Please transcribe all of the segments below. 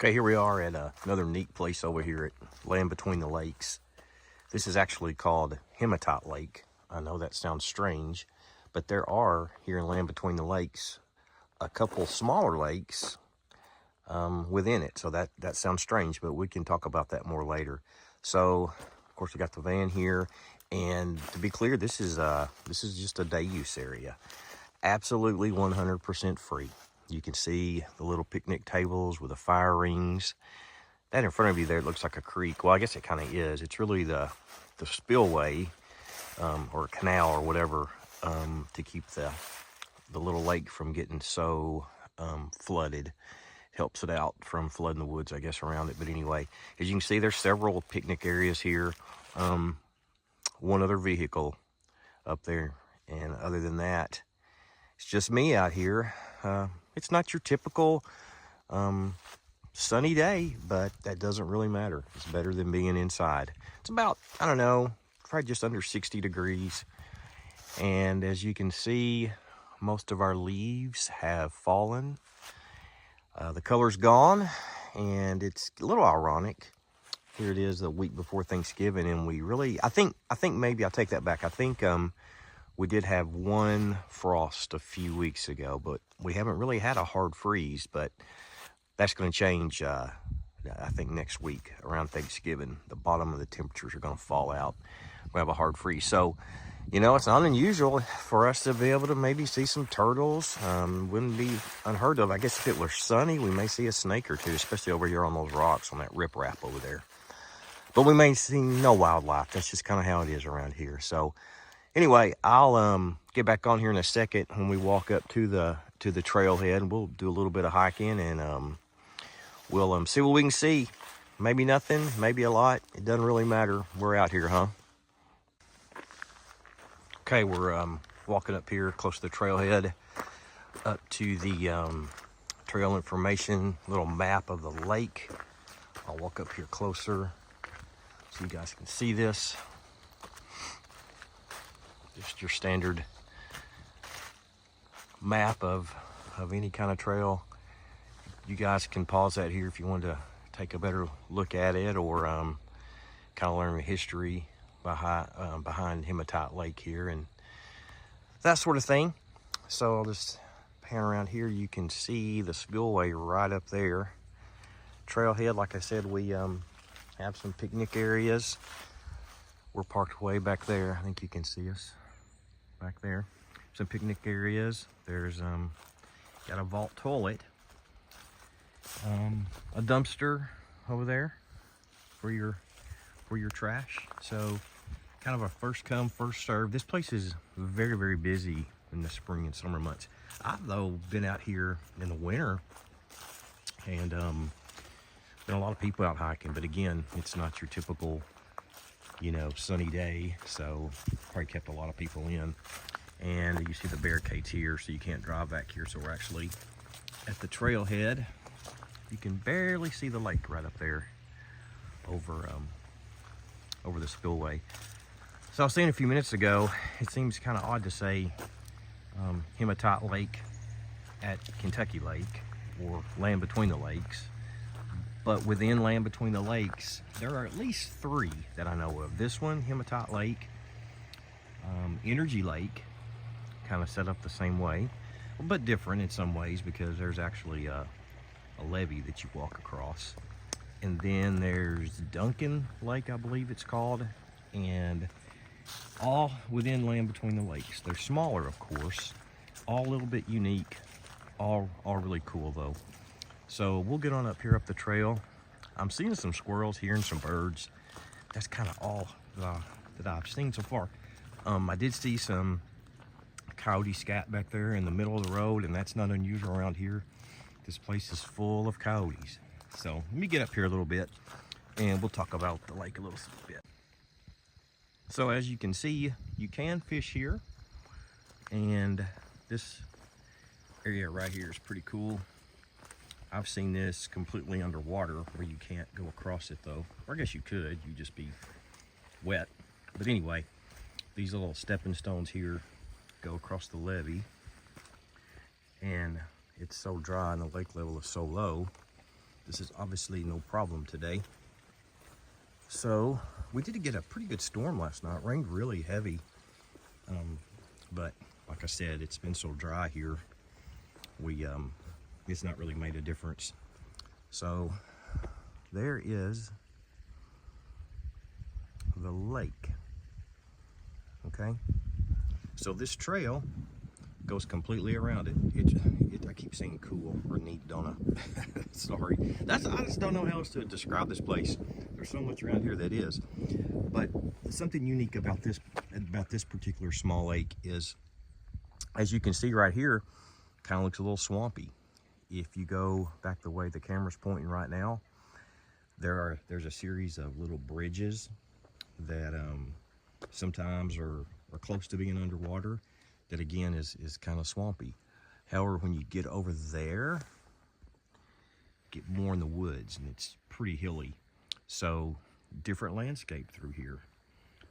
Okay, here we are at another neat place over here at Land Between the Lakes. This is actually called Hematite Lake. I know that sounds strange, but there are here in Land Between the Lakes a couple smaller lakes within it. So that sounds strange, but we can talk about that more later. So, of course, we got the van here, and to be clear, this is just a day use area. Absolutely 100% free. You can see the little picnic tables with the fire rings. That in front of you there, it looks like a creek. Well, I guess it kind of is. It's really the spillway or canal or whatever to keep the little lake from getting so flooded. Helps it out from flooding the woods, I guess, around it. But anyway, as you can see, there's several picnic areas here. One other vehicle up there. And other than that, it's just me out here. It's not your typical sunny day, but that doesn't really matter. It's better than being inside. It's about, I don't know, probably just under 60 degrees. And as you can see, most of our leaves have fallen. The color's gone, and it's a little ironic. Here it is the week before Thanksgiving, and we really, I think maybe I'll take that back. I think we did have one frost a few weeks ago, but we haven't really had a hard freeze. But that's going to change, I think, next week around Thanksgiving. The bottom of the temperatures are going to fall out. We have a hard freeze. So, you know, it's not unusual for us to be able to maybe see some turtles. Wouldn't be unheard of. I guess if it were sunny, we may see a snake or two, especially over here on those rocks on that riprap over there. But we may see no wildlife. That's just kind of how it is around here. So, anyway, I'll get back on here in a second when we walk up to the trailhead. We'll do a little bit of hiking, and we'll see what we can see. Maybe nothing, maybe a lot. It doesn't really matter. We're out here, huh? Okay, we're walking up here close to the trailhead, up to the trail information, little map of the lake. I'll walk up here closer so you guys can see this. Just your standard map of any kind of trail. You guys can pause that here if you want to take a better look at it, or kind of learn the history behind Hematite Lake here and that sort of thing. So I'll just pan around here. You can see the spillway right up there. Trailhead, like I said, we have some picnic areas. We're parked way back there. I think you can see us back there. Some picnic areas. There's got a vault toilet, a dumpster over there for your trash. So kind of a first come first serve. This place is very, very busy in the spring and summer months. I've though been out here in the winter, and been a lot of people out hiking, but again, it's not your typical, you know, sunny day, so probably kept a lot of people in. And you see the barricades here, so you can't drive back here. So we're actually at the trailhead. You can barely see the lake right up there over the spillway. So I was saying a few minutes ago, it seems kind of odd to say Hematite Lake at Kentucky Lake, or Land Between the Lakes. But within Land Between the Lakes, there are at least three that I know of. This one, Hematite Lake, Energy Lake, kind of set up the same way, but different in some ways, because there's actually a levee that you walk across. And then there's Duncan Lake, I believe it's called, and all within Land Between the Lakes. They're smaller, of course, all a little bit unique, all really cool though. So we'll get on up here up the trail. I'm seeing some squirrels, hearing some birds. That's kind of all that I've seen so far. I did see some coyote scat back there in the middle of the road, and that's not unusual around here. This place is full of coyotes. So let me get up here a little bit, and we'll talk about the lake a little bit. So as you can see, you can fish here, and this area right here is pretty cool. I've seen this completely underwater where you can't go across it though. Or I guess you could, you'd just be wet. But anyway, these little stepping stones here go across the levee, and it's so dry and the lake level is so low this is obviously no problem today. So we did get a pretty good storm last night. It rained really heavy, but like I said, it's been so dry here. It's not really made a difference. So there is the lake. Okay, so this trail goes completely around it. I keep saying cool or neat, don't I? Sorry. I just don't know how else to describe this place. There's so much around here that is. But something unique about this particular small lake is, as you can see right here, kind of looks a little swampy. If you go back the way the camera's pointing right now, there's a series of little bridges that sometimes are close to being underwater, that again is kind of swampy. However, when you get over there, get more in the woods, and it's pretty hilly. So different landscape through here,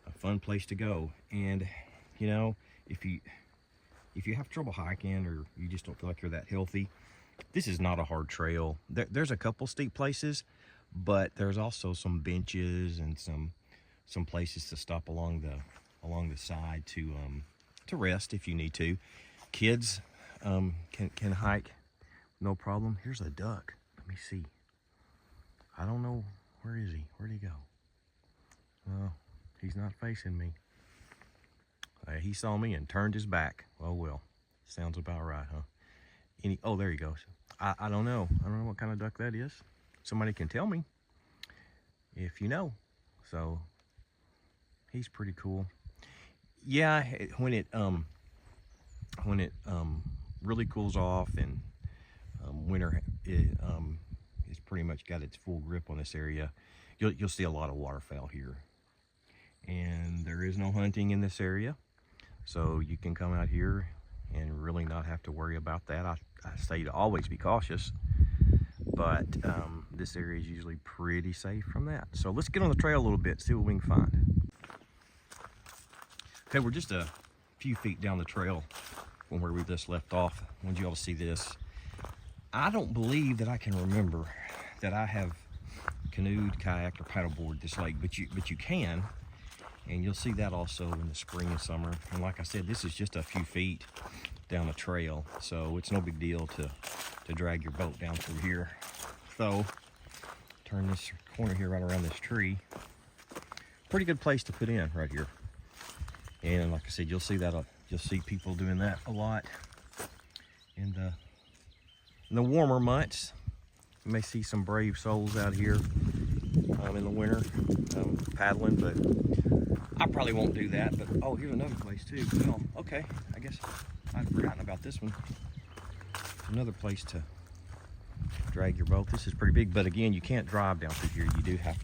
a fun place to go. And you know, if you have trouble hiking, or you just don't feel like you're that healthy, this is not a hard trail. There's a couple steep places, but there's also some benches and some places to stop along the side to rest if you need to. Kids can hike, no problem. Here's a duck. Let me see. I don't know. Where is he? Where'd he go? Oh, he's not facing me. He saw me and turned his back. Oh well, sounds about right, huh? Oh, there he goes. I don't know. I don't know what kind of duck that is. Somebody can tell me if you know. So he's pretty cool. Yeah, when it really cools off, and winter it's pretty much got its full grip on this area, you'll see a lot of waterfowl here. And there is no hunting in this area, so you can come out here and really not have to worry about that. I say to always be cautious, but this area is usually pretty safe from that. So let's get on the trail a little bit, see what we can find. Okay, we're just a few feet down the trail from where we just left off. I want you all to see this. I don't believe that I can remember that I have canoed, kayaked, or paddleboarded this lake, but you can, and you'll see that also in the spring and summer. And like I said, this is just a few feet down the trail, so it's no big deal to drag your boat down through here. So turn this corner here right around this tree. Pretty good place to put in right here. And like I said, you'll see people doing that a lot in the warmer months. You may see some brave souls out here in the winter paddling, but I probably won't do that. But oh, here's another place too. Well, okay, I guess I'd forgotten about this one. Another place to drag your boat. This is pretty big, but again, you can't drive down through here. You do have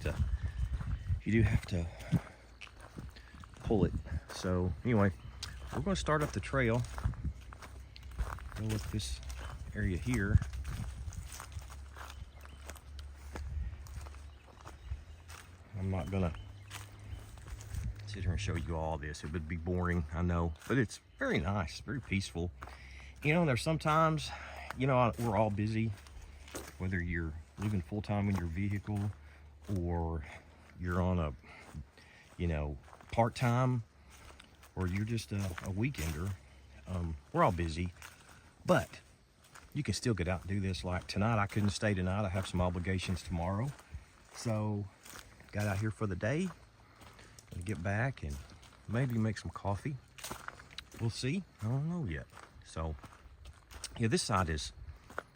to pull it. So anyway, we're going to start up the trail. Go with this area here. I'm not gonna sit here and show you all this. It would be boring, I know, but it's very nice, very peaceful. You know, there's sometimes, you know, we're all busy, whether you're living full-time in your vehicle or you're on a, you know, part-time, or you're just a weekender. We're all busy, but you can still get out and do this. Like tonight, I couldn't stay tonight. I have some obligations tomorrow. So got out here for the day and get back and maybe make some coffee. We'll see. I don't know yet. So yeah, this side is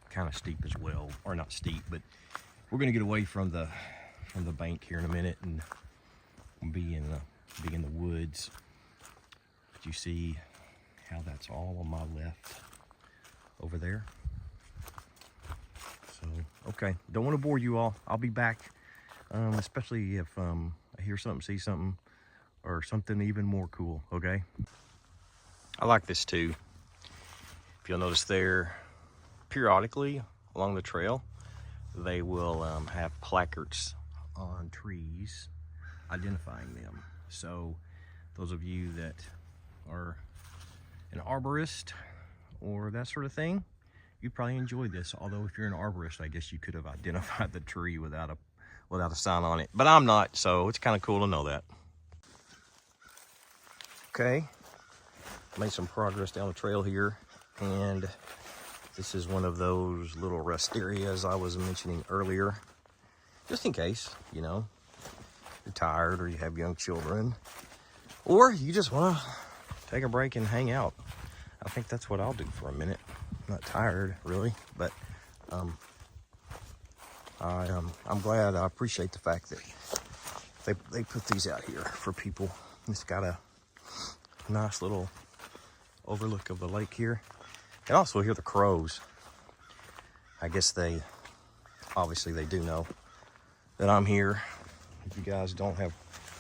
kind of steep as well, or not steep, but we're gonna get away from the bank here in a minute and be in the woods. But you see how that's all on my left over there. So okay, don't want to bore you all. I'll be back, especially if I hear something, see something, or something even more cool. Okay, I like this too. If you'll notice there, periodically along the trail, they will have placards on trees identifying them. So those of you that are an arborist or that sort of thing, you'd probably enjoy this. Although if you're an arborist, I guess you could have identified the tree without a sign on it. But I'm not, so it's kind of cool to know that. Okay, made some progress down the trail here, and this is one of those little rest areas I was mentioning earlier. Just in case, you know, you're tired or you have young children, or you just want to take a break and hang out. I think that's what I'll do for a minute. I'm not tired, really, but I'm glad. I appreciate the fact that they put these out here for people. It's got a nice little overlook of the lake here. And also hear the crows. I guess obviously they do know that I'm here. If you guys don't have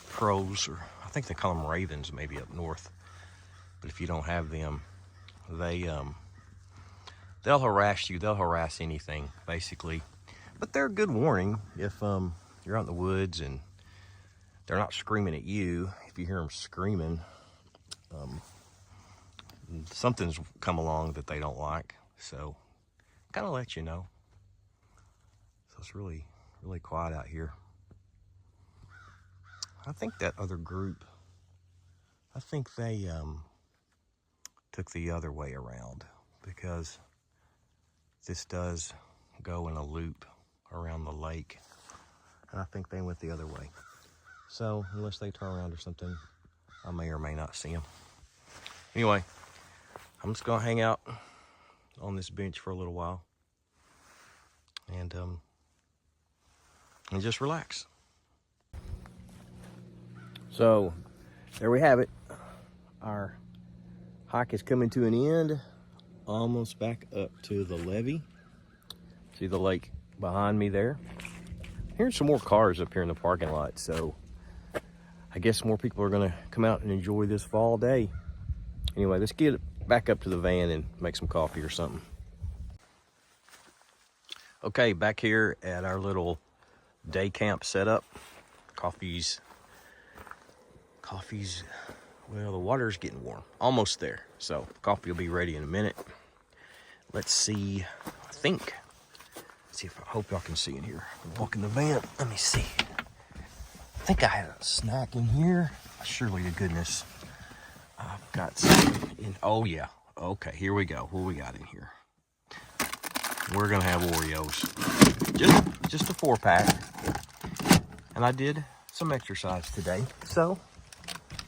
crows, or I think they call them ravens maybe up north, but if you don't have them, they'll harass you. They'll harass anything basically, but they're a good warning if you're out in the woods and they're not screaming at you. If you hear them screaming, something's come along that they don't like, so kind of let you know. So it's really quiet out here. I think that other group, I think they took the other way around, because this does go in a loop around the lake, and I think they went the other way. So unless they turn around or something, I may or may not see them. Anyway, I'm just gonna hang out on this bench for a little while and just relax. So there we have it. Our hike is coming to an end, almost back up to the levee. See the lake behind me there. Here's some more cars up here in the parking lot, so I guess more people are gonna come out and enjoy this fall day. Anyway, let's get back up to the van and make some coffee or something. Okay, back here at our little day camp setup. Coffee's, well, the water's getting warm. Almost there. So coffee will be ready in a minute. Let's see, I hope y'all can see in here. I'm walking the van. Let me see. I think I had a snack in here. Surely to goodness. I've got some in, oh yeah. Okay, here we go. What we got in here? We're gonna have Oreos. Just a 4-pack. And I did some exercise today, so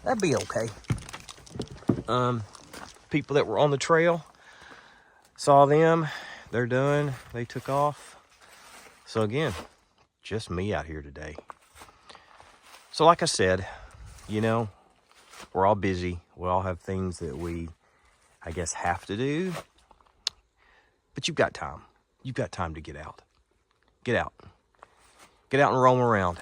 that'd be okay. People that were on the trail, saw them, they're done, they took off. So again, just me out here today. So like I said, you know, we're all busy. We all have things that we, I guess, have to do. But you've got time. You've got time to get out. Get out. Get out and roam around.